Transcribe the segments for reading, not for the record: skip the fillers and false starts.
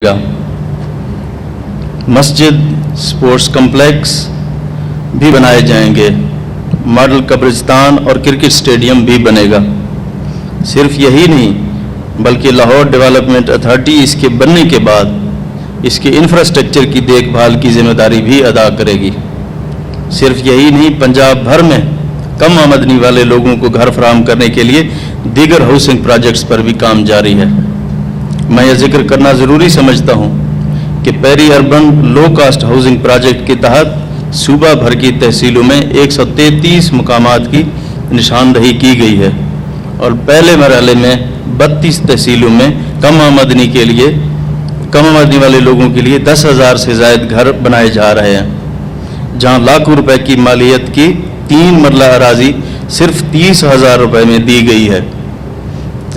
گا. مسجد، sports complex بھی بنائے جائیں گے. ماڈل قبرستان اور کرکٹ اسٹیڈیم بھی بنے گا. صرف یہی نہیں بلکہ لاہور ڈیولپمنٹ اتھارٹی اس کے بننے کے بعد اس کے انفراسٹرکچر کی دیکھ بھال کی ذمہ داری بھی ادا کرے گی. صرف یہی نہیں، پنجاب بھر میں کم آمدنی والے لوگوں کو گھر فراہم کرنے کے لیے دیگر ہاؤسنگ پروجیکٹس پر بھی کام جاری ہے. میں یہ ذکر کرنا ضروری سمجھتا ہوں کہ peri urban low cost housing project کے تحت صوبہ بھر کی تحصیلوں میں 133 مقامات کی نشاندہی کی گئی ہے اور پہلے مرحلے میں 32 تحصیلوں میں کم آمدنی والے لوگوں کے لیے 10,000 سے زائد گھر بنائے جا رہے ہیں، جہاں لاکھوں روپے کی مالیت کی 3 مرلہ اراضی صرف 30,000 روپے میں دی گئی ہے.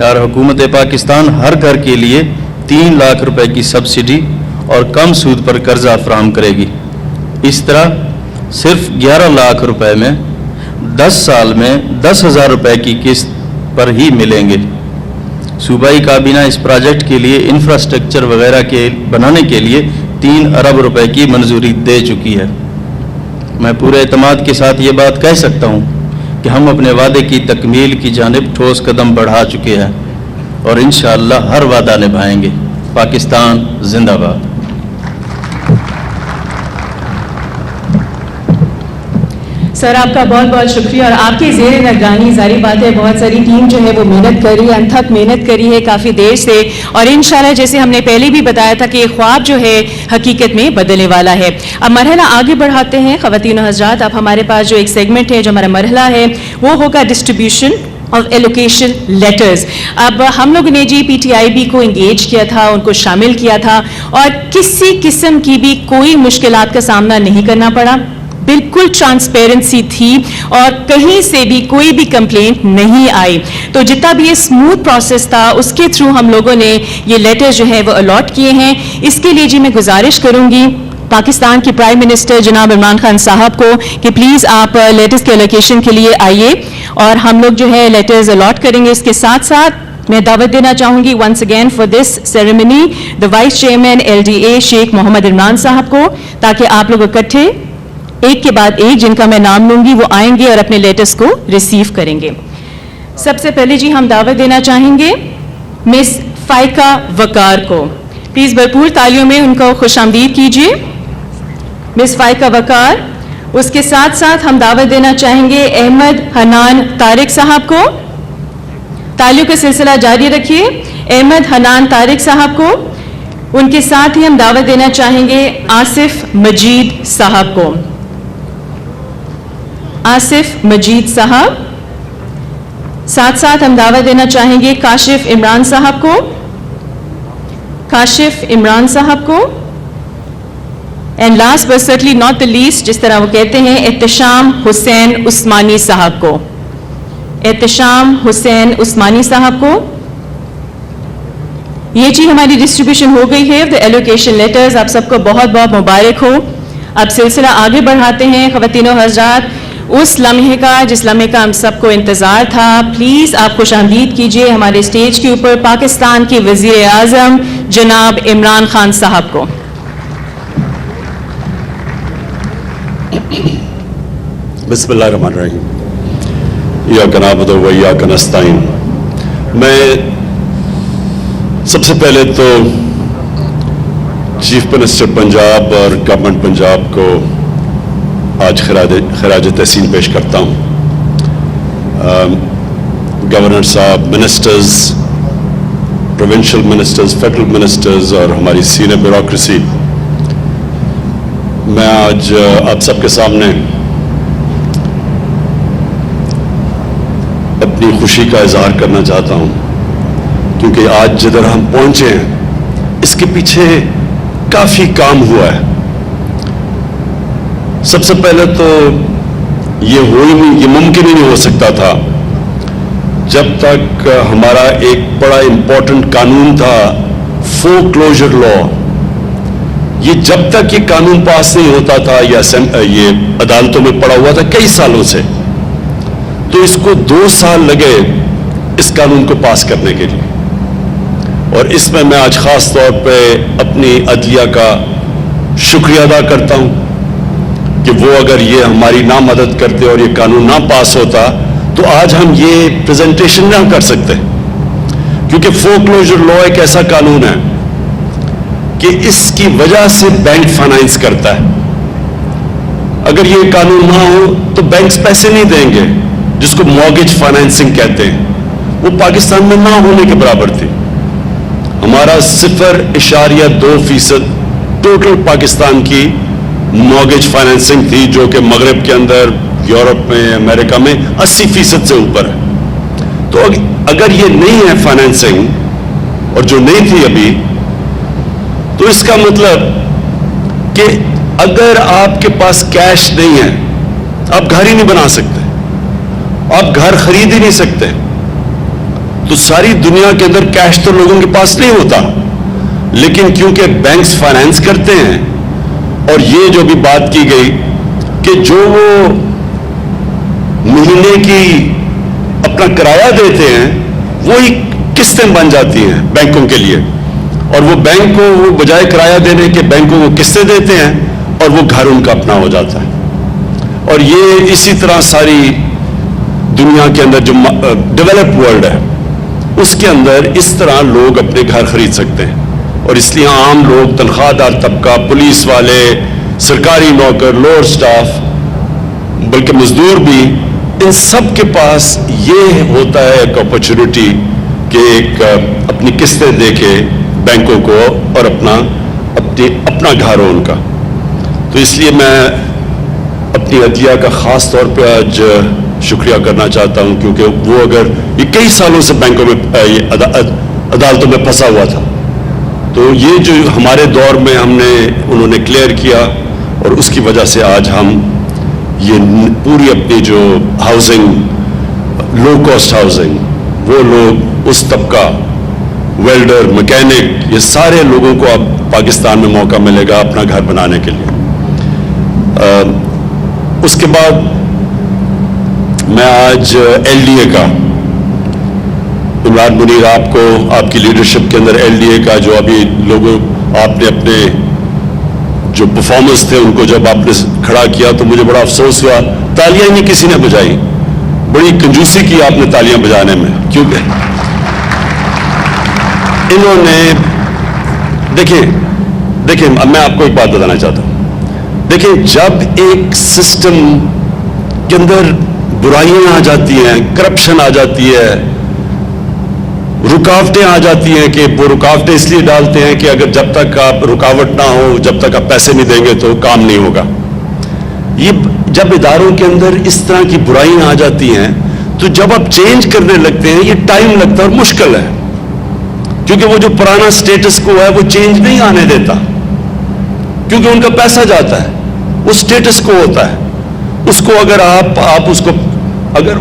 اور حکومت پاکستان ہر گھر کے لیے 3 لاکھ روپے کی سبسڈی اور کم سود پر قرضہ فراہم کرے گی. اس طرح صرف 11 لاکھ روپے میں 10 سال میں 10,000 روپے کی قسط پر ہی ملیں گے. صوبائی کابینہ اس پروجیکٹ کے لیے انفراسٹرکچر وغیرہ کے بنانے کے لیے 3 ارب روپے کی منظوری دے چکی ہے. میں پورے اعتماد کے ساتھ یہ بات کہہ سکتا ہوں کہ ہم اپنے وعدے کی تکمیل کی جانب ٹھوس قدم بڑھا چکے ہیں اور انشاءاللہ ہر وعدہ نبھائیں گے. پاکستان زندہ باد. سر آپ کا بہت بہت شکریہ. اور آپ کی زیر نگرانی ظاہری بات ہے بہت ساری ٹیم جو ہے وہ محنت کر رہی ہے، انتھک محنت کری ہے کافی دیر سے، اور انشاءاللہ جیسے ہم نے پہلے بھی بتایا تھا کہ یہ خواب جو ہے حقیقت میں بدلنے والا ہے. اب مرحلہ آگے بڑھاتے ہیں خواتین و حضرات. اب ہمارے پاس جو ایک سیگمنٹ ہے، جو ہمارا مرحلہ ہے، وہ ہوگا ڈسٹریبیوشن آف ایلوکیشن لیٹرز. اب ہم لوگوں نے جی PTIB کو انگیج کیا تھا، ان کو شامل کیا تھا، اور کسی قسم کی بھی کوئی مشکلات کا سامنا نہیں کرنا پڑا. بالکل ٹرانسپیرنسی تھی اور کہیں سے بھی کوئی بھی کمپلینٹ نہیں آئی. تو جتنا بھی یہ اسموتھ پروسیس تھا اس کے تھرو ہم لوگوں نے یہ لیٹر جو ہے وہ الاٹ کیے ہیں. اس کے لیے جی میں گزارش کروں گی پاکستان کے پرائم منسٹر جناب عمران خان صاحب کو کہ پلیز آپ لیٹرز کے الوکیشن کے لیے آئیے اور ہم لوگ جو ہے لیٹرز الاٹ کریں گے. اس کے ساتھ ساتھ میں دعوت دینا چاہوں گی once again for this ceremony the vice chairman LDA Sheikh محمد عمران صاحب کو، تاکہ آپ لوگ اکٹھے ایک کے بعد ایک جن کا میں نام لوں گی وہ آئیں گے اور اپنے لیٹرز کو ریسیو کریں گے. سب سے پہلے جی ہم دعوت دینا چاہیں گے مس فائقہ وقار کو. پلیز بھرپور تالیوں میں ان کو خوش آمدید کیجیے. مس فائقہ وقار. اس کے ساتھ ساتھ ہم دعوت دینا چاہیں گے احمد حنان طارق صاحب کو. تالیوں کا سلسلہ جاری رکھیے. احمد حنان طارق صاحب کو. ان کے ساتھ ہی ہم دعوت دینا چاہیں گے آصف مجید صاحب کو. آصف مجید صاحب. ساتھ ساتھ ہم دعوت دینا چاہیں گے کاشف عمران صاحب کو. کاشف عمران صاحب کو. And last but certainly not the least, جس طرح وہ کہتے ہیں، احتشام حسین عثمانی صاحب کو. احتشام حسین عثمانی صاحب کو. یہ جی ہماری ڈسٹریبیوشن ہو گئی ہے دا ایلوکیشن لیٹرز. آپ سب کو بہت بہت مبارک ہو. اب سلسلہ آگے بڑھاتے ہیں خواتین و حضرات. اس لمحے کا جس لمحے کا ہم سب کو انتظار تھا، پلیز آپ خوش آمدید کیجیے ہمارے اسٹیج کے اوپر پاکستان کے وزیر اعظم جناب عمران خان صاحب کو. بسم اللہ الرحمن الرحیم. ایاک نعبد و ایاک نستعین. میں سب سے پہلے تو چیف منسٹر پنجاب اور گورنمنٹ پنجاب کو آج خراج تحسین پیش کرتا ہوں. گورنر صاحب، ministers, provincial ministers, federal ministers اور ہماری سینئر بیوروکریسی، میں آج آپ سب کے سامنے اپنی خوشی کا اظہار کرنا چاہتا ہوں، کیونکہ آج جدھر ہم پہنچے ہیں اس کے پیچھے کافی کام ہوا ہے. سب سے پہلے تو یہ ممکن ہی نہیں ہو سکتا تھا جب تک ہمارا ایک بڑا امپورٹنٹ قانون تھا فور کلوجر لا. یہ جب تک یہ قانون پاس نہیں ہوتا تھا، یہ عدالتوں میں پڑا ہوا تھا کئی سالوں سے، تو اس کو 2 سال لگے اس قانون کو پاس کرنے کے لیے. اور اس میں آج خاص طور پہ اپنی عدلیہ کا شکریہ ادا کرتا ہوں کہ وہ اگر یہ ہماری نہ مدد کرتے اور یہ قانون نہ پاس ہوتا تو آج ہم یہ پریزنٹیشن نہ کر سکتے، کیونکہ فورکلوجر لا ایک ایسا قانون ہے کہ اس کی وجہ سے بینک فائنانس کرتا ہے. اگر یہ قانون نہ ہو تو بینکس پیسے نہیں دیں گے، جس کو مارگیج فائنانسنگ کہتے ہیں، وہ پاکستان میں نہ ہونے کے برابر تھی. ہمارا 0.2% ٹوٹل پاکستان کی مارگیج فائنانسنگ تھی، جو کہ مغرب کے اندر، یورپ میں، امریکہ میں 80% سے اوپر ہے. تو اگر یہ نہیں ہے فائنانسنگ، اور جو نہیں تھی ابھی، تو اس کا مطلب کہ اگر آپ کے پاس کیش نہیں ہے، آپ گھر ہی نہیں بنا سکتے، آپ گھر خرید ہی نہیں سکتے. تو ساری دنیا کے اندر کیش تو لوگوں کے پاس نہیں ہوتا، لیکن کیونکہ بینکس فائنانس کرتے ہیں، اور یہ جو بھی بات کی گئی کہ جو وہ مہینے کی اپنا کرایہ دیتے ہیں وہی قسطیں بن جاتی ہیں بینکوں کے لیے، اور وہ بینک کو وہ بجائے کرایہ دینے کے بینکوں کو قسطیں دیتے ہیں اور وہ گھر ان کا اپنا ہو جاتا ہے. اور یہ اسی طرح ساری دنیا کے اندر جو ڈیولپ ورلڈ ہے اس کے اندر اس طرح لوگ اپنے گھر خرید سکتے ہیں. اور اس لیے عام لوگ، تنخواہ دار طبقہ، پولیس والے، سرکاری نوکر، لوور سٹاف، بلکہ مزدور بھی، ان سب کے پاس یہ ہوتا ہے ایک اپرچونٹی کہ ایک اپنی قسطیں دے کے بینکوں کو اور اپنا گھر ہو ان کا. تو اس لیے میں اپنی عدلیہ کا خاص طور پہ آج شکریہ کرنا چاہتا ہوں، کیونکہ وہ اگر یہ کئی سالوں سے بینکوں میں عدالتوں میں پھنسا ہوا تھا، تو یہ جو ہمارے دور میں انہوں نے کلیئر کیا، اور اس کی وجہ سے آج ہم یہ پوری اپنی جو ہاؤسنگ، لو کاسٹ ہاؤسنگ، وہ لوگ، اس طبقہ، ویلڈر، مکینک، یہ سارے لوگوں کو اب پاکستان میں موقع ملے گا اپنا گھر بنانے کے لیے. اس کے بعد میں آج ایل ڈی اے کا، عمران منیر، آپ کی لیڈرشپ کے اندر ایل ڈی اے کا جو ابھی لوگوں، آپ نے اپنے جو پرفارمنس تھے ان کو جب آپ نے کھڑا کیا تو مجھے بڑا افسوس ہوا، تالیاں ہی نہیں کسی نے بجائی. بڑی کنجوسی کی آپ نے تالیاں بجانے میں، کیونکہ انہوں نے دیکھیں میں آپ کو ایک بات بتانا چاہتا ہوں. دیکھیں، جب ایک سسٹم کے اندر برائیاں آ جاتی ہیں، کرپشن آ جاتی ہے، رکاوٹیں آ جاتی ہیں، کہ وہ رکاوٹیں اس لیے ڈالتے ہیں کہ اگر جب تک آپ رکاوٹ نہ ہو، جب تک آپ پیسے نہیں دیں گے تو کام نہیں ہوگا. یہ جب اداروں کے اندر اس طرح کی برائیاں آ جاتی ہیں تو جب آپ چینج کرنے لگتے ہیں یہ ٹائم لگتا ہے اور مشکل ہے، کیونکہ وہ جو پرانا سٹیٹس کو ہے وہ چینج نہیں آنے دیتا، کیونکہ ان کا پیسہ جاتا ہے، وہ سٹیٹس کو ہوتا ہے. اس کو اگر آپ اس کو اگر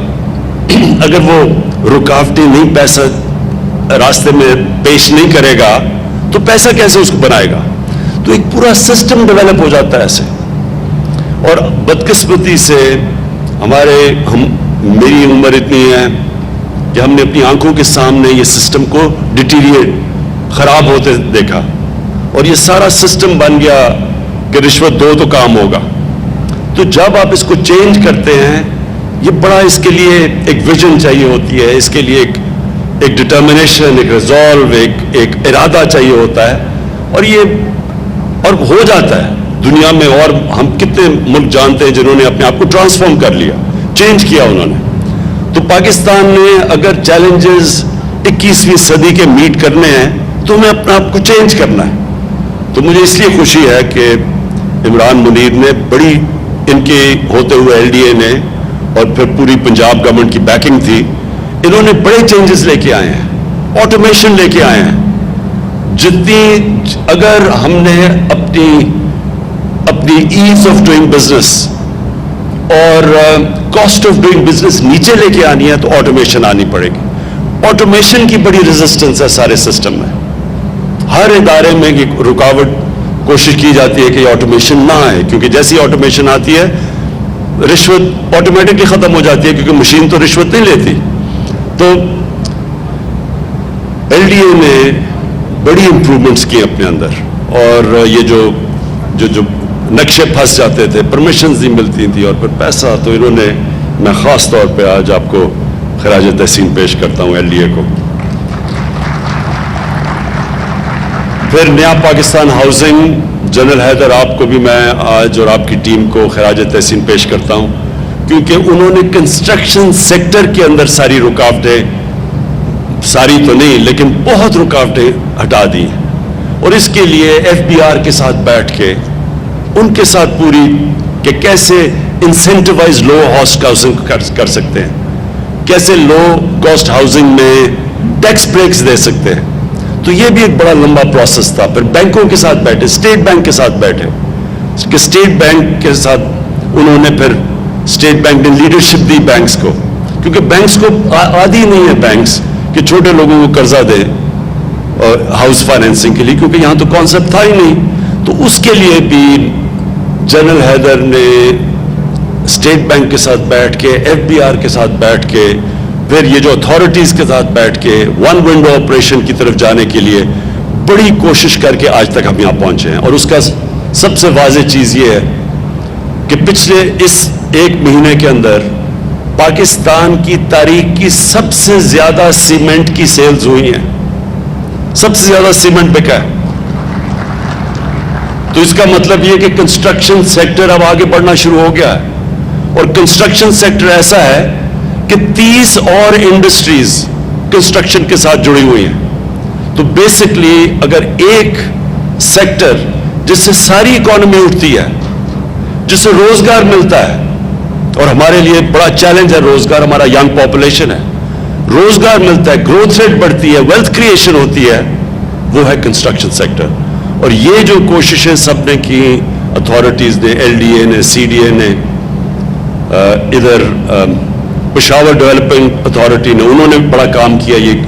وہ رکاوٹیں نہیں، پیسہ راستے میں پیش نہیں کرے گا تو پیسہ کیسے اس کو بنائے گا. تو ایک پورا سسٹم ڈیولپ ہو جاتا ہے ایسے. اور بدقسمتی سے میری عمر اتنی ہے کہ ہم نے اپنی آنکھوں کے سامنے یہ سسٹم کو ڈیٹیریٹ، خراب ہوتے دیکھا، اور یہ سارا سسٹم بن گیا کہ رشوت دو تو کام ہوگا. تو جب آپ اس کو چینج کرتے ہیں، یہ بڑا، اس کے لیے ایک ویژن چاہیے ہوتی ہے، اس کے لیے ایک ڈٹرمنیشن، ایک ریزالو، ایک ارادہ چاہیے ہوتا ہے، اور ہو جاتا ہے دنیا میں. اور ہم کتنے ملک جانتے ہیں جنہوں نے اپنے آپ کو ٹرانسفارم کر لیا، چینج کیا انہوں نے. تو پاکستان نے اگر چیلنجز 21ویں صدی کے میٹ کرنے ہیں تو ہمیں اپنا آپ کو چینج کرنا ہے. تو مجھے اس لیے خوشی ہے کہ عمران منیر نے بڑی، ان کے ہوتے ہوئے ایل ڈی اے نے، اور پھر پوری پنجاب گورنمنٹ کی بیکنگ تھی، انہوں نے بڑے چینجز لے کے آئے ہیں، آٹومیشن لے کے آئے ہیں. اگر ہم نے اپنی ایز آف ڈوئنگ بزنس اور کاسٹ آف ڈوئنگ بزنس نیچے لے کے آنی ہے تو آٹومیشن آنی پڑے گی. آٹومیشن کی بڑی ریزسٹنس ہے سارے سسٹم میں. ہر ادارے میں یہ رکاوٹ کوشش کی جاتی ہے کہ یہ آٹومیشن نہ آئے، کیونکہ جیسی آٹومیشن آتی ہے رشوت آٹومیٹکلی ختم ہو جاتی ہے، کیونکہ مشین تو رشوت نہیں لیتی. تو ایل ڈی اے نے بڑی امپرومنٹس کی اپنے اندر, اور یہ جو نقشے پھنس جاتے تھے, پرمیشنز نہیں ملتی تھی اور پھر پیسہ, تو انہوں نے, میں خاص طور پہ آج آپ کو خراج تحسین پیش کرتا ہوں LDA کو. پھر نیا پاکستان ہاؤسنگ, جنرل حیدر آپ کو بھی میں آج اور آپ کی ٹیم کو خراج تحسین پیش کرتا ہوں, کیونکہ انہوں نے کنسٹرکشن سیکٹر کے اندر ساری رکاوٹیں, ساری تو نہیں لیکن بہت رکاوٹیں ہٹا دی, اور اس کے لیے FBR کے ساتھ بیٹھ کے ان کے ساتھ پوری کہ کیسے انسینٹیوائز لو کاسٹ ہاؤسنگ کر سکتے ہیں, کیسے لو کاسٹ ہاؤسنگ میں ٹیکس بریکس دے سکتے ہیں. تو یہ بھی ایک بڑا لمبا پروسیس تھا. پھر بینکوں کے ساتھ بیٹھے, اسٹیٹ بینک کے ساتھ بیٹھے کہ اسٹیٹ بینک کے ساتھ انہوں نے, پھر اسٹیٹ بینک نے لیڈرشپ دی بینکس کو, کیونکہ بینکس کو عادی نہیں ہے بینکس کہ چھوٹے لوگوں کو قرضہ دے ہاؤس فائنینسنگ کے لیے, کیونکہ یہاں تو کانسیپٹ تھا ہی نہیں. تو اس کے لیے بھی جنرل حیدر نے اسٹیٹ بینک کے ساتھ بیٹھ کے, FBR کے ساتھ بیٹھ کے, پھر یہ جو اتھارٹیز کے ساتھ بیٹھ کے ون ونڈو آپریشن کی طرف جانے کے لیے بڑی کوشش کر کے آج تک ہم یہاں پہنچے ہیں. اور اس کا سب سے واضح چیز یہ ہے کہ پچھلے اس ایک مہینے کے اندر پاکستان کی تاریخ کی سب سے زیادہ سیمنٹ کی سیلز ہوئی ہیں. سب سے زیادہ سیمنٹ بکا ہے. تو اس کا مطلب یہ کہ کنسٹرکشن سیکٹر اب آگے بڑھنا شروع ہو گیا ہے, اور کنسٹرکشن سیکٹر ایسا ہے کہ 30 اور انڈسٹریز کنسٹرکشن کے ساتھ جڑی ہوئی ہیں. تو بیسکلی اگر ایک سیکٹر جس سے ساری اکانومی اٹھتی ہے, جس سے روزگار ملتا ہے, اور ہمارے لیے بڑا چیلنج ہے روزگار, ہمارا ینگ پاپولیشن ہے, روزگار ملتا ہے, گروتھ ریٹ بڑھتی ہے, ویلتھ کریشن ہوتی ہے, وہ ہے کنسٹرکشن سیکٹر. اور یہ جو کوششیں سب نے کی, اتھارٹیز نے, LDA نے, CDA نے, ادھر پشاور ڈیولپمنٹ اتھارٹی نے, انہوں نے بڑا کام کیا یہ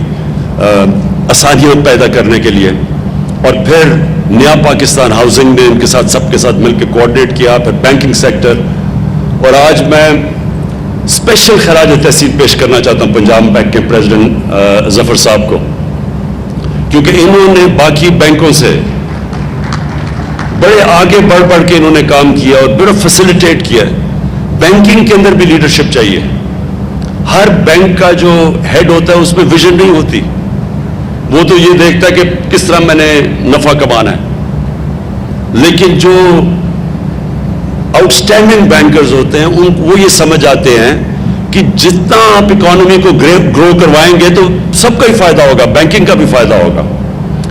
آسانیاں پیدا کرنے کے لیے. اور پھر نیا پاکستان ہاؤسنگ نے ان کے ساتھ, سب کے ساتھ مل کے کوآرڈینیٹ کیا. پھر بینکنگ سیکٹر. اور آج میں اسپیشل خراج تحسین پیش کرنا چاہتا ہوں پنجاب بینک کے پریزیڈنٹ ظفر صاحب کو, کیونکہ انہوں نے باقی بینکوں سے بڑے آگے بڑھ کے انہوں نے کام کیا اور بڑا فیسیلیٹیٹ کیا. بینکنگ کے اندر بھی لیڈرشپ چاہیے. ہر بینک کا جو ہیڈ ہوتا ہے اس میں ویژن نہیں ہوتی, وہ تو یہ دیکھتا ہے کہ کس طرح میں نے نفع کمانا ہے. لیکن جو آؤٹ اسٹینڈنگ بینکرز ہوتے ہیں وہ یہ سمجھ آتے ہیں کہ جتنا آپ اکانومی کو گرو کروائیں گے تو سب کا ہی فائدہ ہوگا, بینکنگ کا بھی فائدہ ہوگا,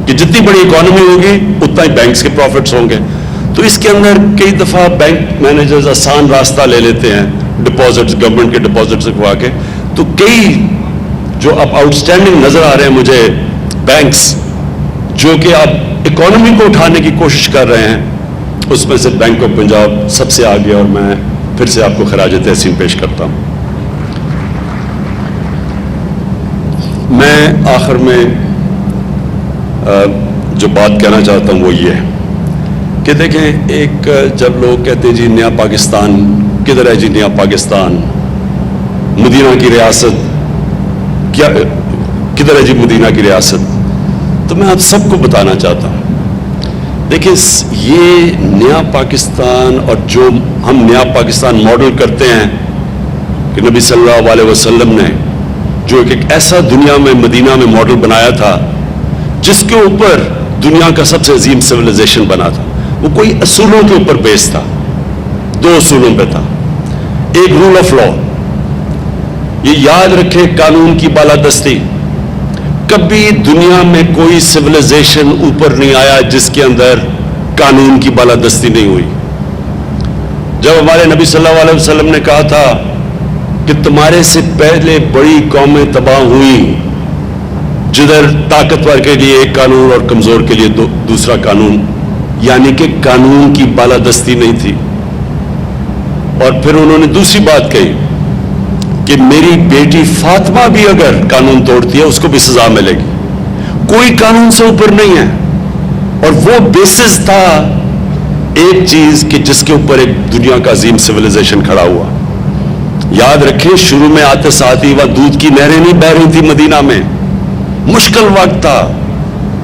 کہ جتنی بڑی اکانومی ہوگی اتنا ہی بینکس کے پروفٹس ہوں گے. تو اس کے اندر کئی دفعہ بینک مینیجرز آسان راستہ لے لیتے ہیں ڈپازٹس, گورنمنٹ کے ڈپازٹس رکھوا کے. تو کئی جو اب آؤٹ اسٹینڈنگ نظر آ رہے ہیں مجھے بینکس, جو کہ اب اکانومی کو اٹھانے کی کوشش کر رہے ہیں, اس میں سے بینک آف پنجاب سب سے آگے. اور میں پھر سے آپ کو خراج تحسین پیش کرتا ہوں. میں آخر میں جو بات کہنا چاہتا ہوں وہ یہ ہے کہ دیکھیں, ایک جب لوگ کہتے ہیں جی نیا پاکستان کدھر ہے, جی نیا پاکستان, مدینہ کی ریاست کیا کدھر ہے جی مدینہ کی ریاست, تو میں آپ سب کو بتانا چاہتا ہوں, دیکھیں یہ نیا پاکستان اور جو ہم نیا پاکستان ماڈل کرتے ہیں کہ نبی صلی اللہ علیہ وسلم نے جو ایک ایسا دنیا میں مدینہ میں ماڈل بنایا تھا جس کے اوپر دنیا کا سب سے عظیم سویلائزیشن بنا تھا, وہ کوئی اصولوں کے اوپر بیس تھا. 2 اصولوں پہ تھا. ایک رول آف لا, یہ یاد رکھے قانون کی بالادستی. کبھی دنیا میں کوئی سویلائزیشن اوپر نہیں آیا جس کے اندر قانون کی بالادستی نہیں ہوئی. جب ہمارے نبی صلی اللہ علیہ وسلم نے کہا تھا کہ تمہارے سے پہلے بڑی قومیں تباہ ہوئیں جدھر طاقتور کے لیے ایک قانون اور کمزور کے لیے دوسرا قانون, یعنی کہ قانون کی بالادستی نہیں تھی. اور پھر انہوں نے دوسری بات کہی کہ میری بیٹی فاطمہ بھی اگر قانون توڑتی ہے اس کو بھی سزا ملے گی. کوئی قانون سے اوپر نہیں ہے. اور وہ بیسس تھا ایک چیز کہ جس کے اوپر ایک دنیا کا عظیم سویلائزیشن کھڑا ہوا. یاد رکھیں شروع میں آتے ساتھ ہی وہاں دودھ کی نہریں نہیں بہہ رہی تھی مدینہ میں, مشکل وقت تھا,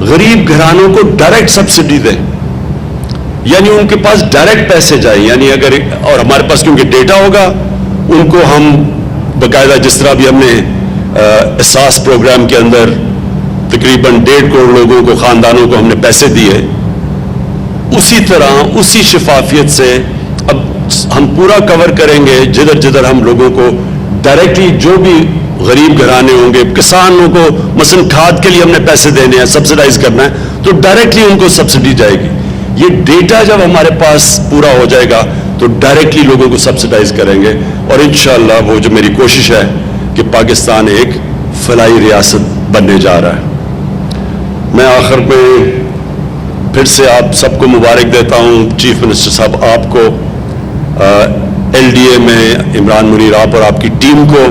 غریب گھرانوں کو ڈائریکٹ سبسڈی دیں، یعنی ان کے پاس ڈائریکٹ پیسے جائیں، یعنی اگر اور ہمارے پاس کیونکہ ڈیٹا ہوگا ان کو ہم باقاعدہ جس طرح بھی ہم نے احساس پروگرام کے اندر تقریباً 1.5 کروڑ لوگوں کو، خاندانوں کو ہم نے پیسے دیے، اسی طرح اسی شفافیت سے اب ہم پورا کور کریں گے جدھر جدھر ہم لوگوں کو ڈائریکٹلی جو بھی غریب گھرانے ہوں گے، کسانوں کو مثلا کھاد کے لیے ہم نے پیسے دینے ہیں، سبسڈائز کرنا ہے تو ڈائریکٹلی ان کو سبسڈی جائے گی۔ یہ ڈیٹا جب ہمارے پاس پورا ہو جائے گا تو ڈائریکٹلی لوگوں کو سبسڈائز کریں گے، اور انشاءاللہ وہ جو میری کوشش ہے کہ پاکستان ایک فلاحی ریاست بننے جا رہا ہے۔ میں آخر میں پھر سے آپ سب کو مبارک دیتا ہوں، چیف منسٹر صاحب آپ کو، ایل ڈی اے میں عمران منیر آپ اور آپ کی ٹیم کو،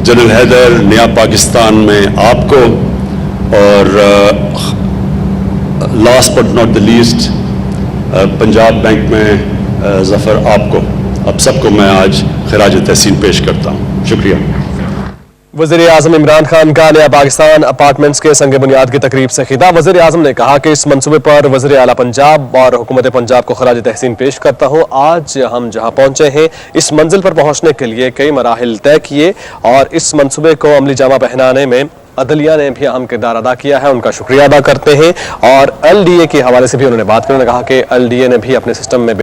جنرل حیدر نیا پاکستان میں آپ کو، اور last but not the least Punjab bank میں ظفر آپ کو، آپ سب کو میں آج خراج تحسین پیش کرتا ہوں۔ شکریہ۔ وزیر اعظم عمران خان کا نیا پاکستان اپارٹمنٹس کے سنگ بنیاد کی تقریب سے خطاب۔ وزیر اعظم نے کہا کہ اس منصوبے پر وزیر اعلیٰ پنجاب اور حکومت پنجاب کو خراج تحسین پیش کرتا ہوں۔ آج ہم جہاں پہنچے ہیں اس منزل پر پہنچنے کے لیے کئی مراحل طے کیے، اور اس منصوبے کو عملی جامہ پہنانے میں عدلیہ نے بھی اہم کردار ادا کیا ہے، ان کا شکریہ ادا کرتے ہیں۔ اور ایل ڈی اے کے حوالے سے بھی انہوں نے بات کی، انہوں نے کہا کہ ایل ڈی اے نے بھی اپنے سسٹم میں